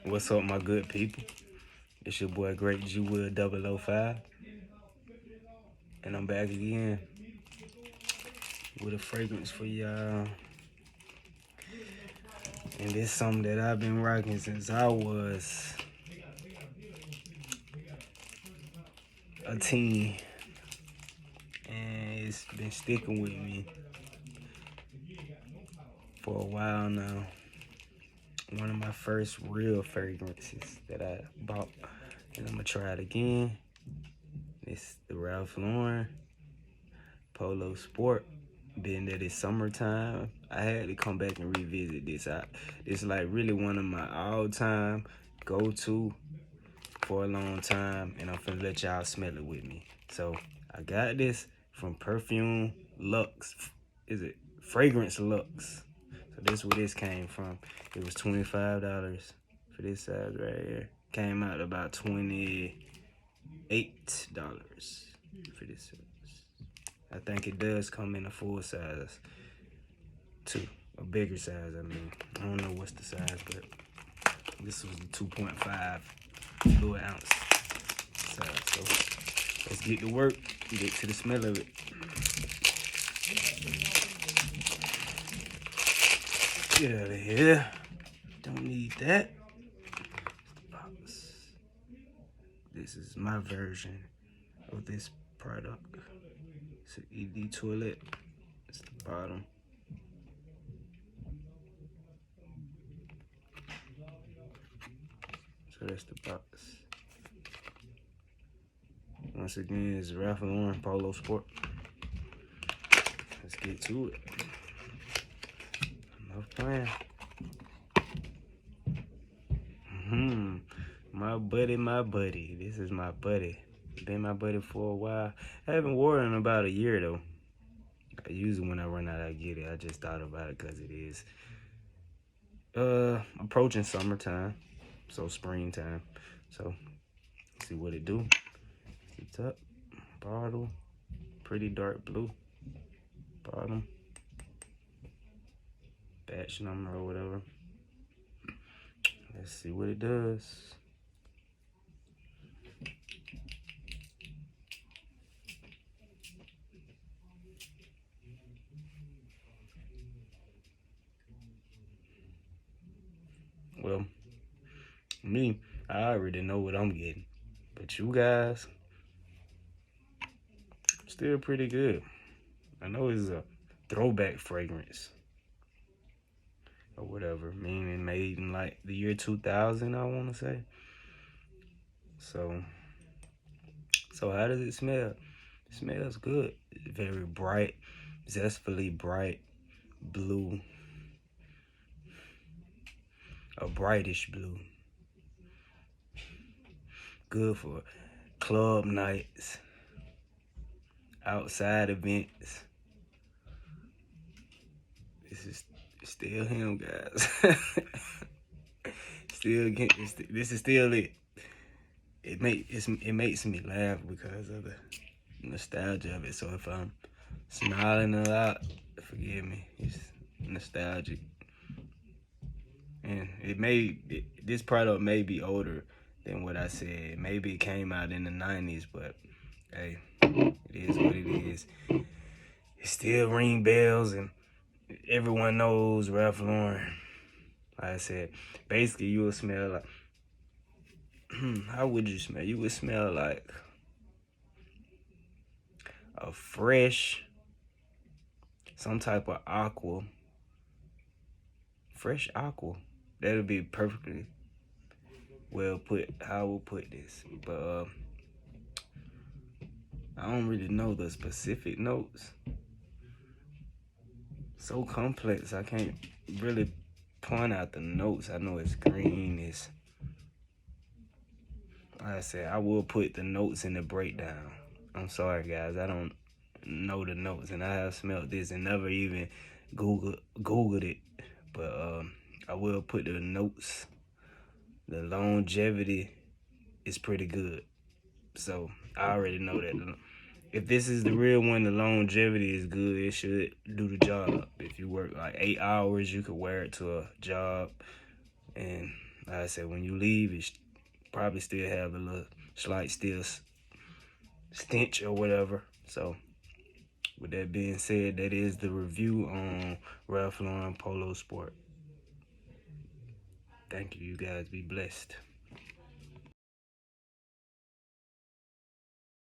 What's up, my good people? It's your boy Great G Will 005, and I'm back again with a fragrance for y'all. And it's something that I've been rocking since I was a teen, and it's been sticking with me for a while now. One of my first real fragrances that I bought, and I'm gonna try it again. It's the Ralph Lauren Polo Sport. Being that it's summertime, I had to come back and revisit this. It's like really one of my all-time go-to for a long time, and I'm finna let y'all smell it with me. So I got this from Perfume Luxe. Is it Fragrance Luxe? So this is where this came from. It was $25 for this size right here. Came out about $28 for this size. I think it does come in a full size too, a bigger size. I mean, I don't know what's the size, but this was the 2.5 fluid ounce size. So let's get to work and get to the smell of it. Get out of here. Don't need that. This is my version of this product. It's an ED toilet. It's the bottom. So that's the box. Once again, it's Ralph Lauren Polo Sport. Let's get to it. Enough playing. My buddy. This is my buddy. Been my buddy for a while. I haven't worn it in about a year though. Usually when I run out, I get it. I just thought about it because it is approaching summertime, so springtime. So let's see what it do. The top bottle, pretty dark blue. Bottom, batch number or whatever. Let's see what it does. Well, me, I already know what I'm getting. But you guys, still pretty good. I know it's a throwback fragrance or whatever, meaning made in like the year 2000, I want to say. So how does it smell? It smells good. It's very bright, zestfully bright blue. A brightish blue. Good for club nights, outside events. This is still him, guys. This is still it. It makes me laugh because of the nostalgia of it. So if I'm smiling a lot, forgive me. It's nostalgic. And this product may be older than what I said. Maybe it came out in the 90s, but hey, it is what it is. It still ring bells, and everyone knows Ralph Lauren. Like I said, basically you will smell like, how would you smell? You would smell like a fresh, some type of aqua. Fresh aqua. That'll be perfectly well put, how I will put this. But I don't really know the specific notes. So complex, I can't really point out the notes. I know it's green, it's, like I said, I will put the notes in the breakdown. I'm sorry guys, I don't know the notes, and I have smelled this and never even Googled it. But I will put the notes. The longevity is pretty good. So I already know that. If this is the real one, the longevity is good. It should do the job. If you work like 8 hours, you could wear it to a job. And Like I said, when you leave, it probably still have a little slight stench or whatever. So with that being said, that is the review on Ralph Lauren Polo Sport. Thank you. You guys be blessed.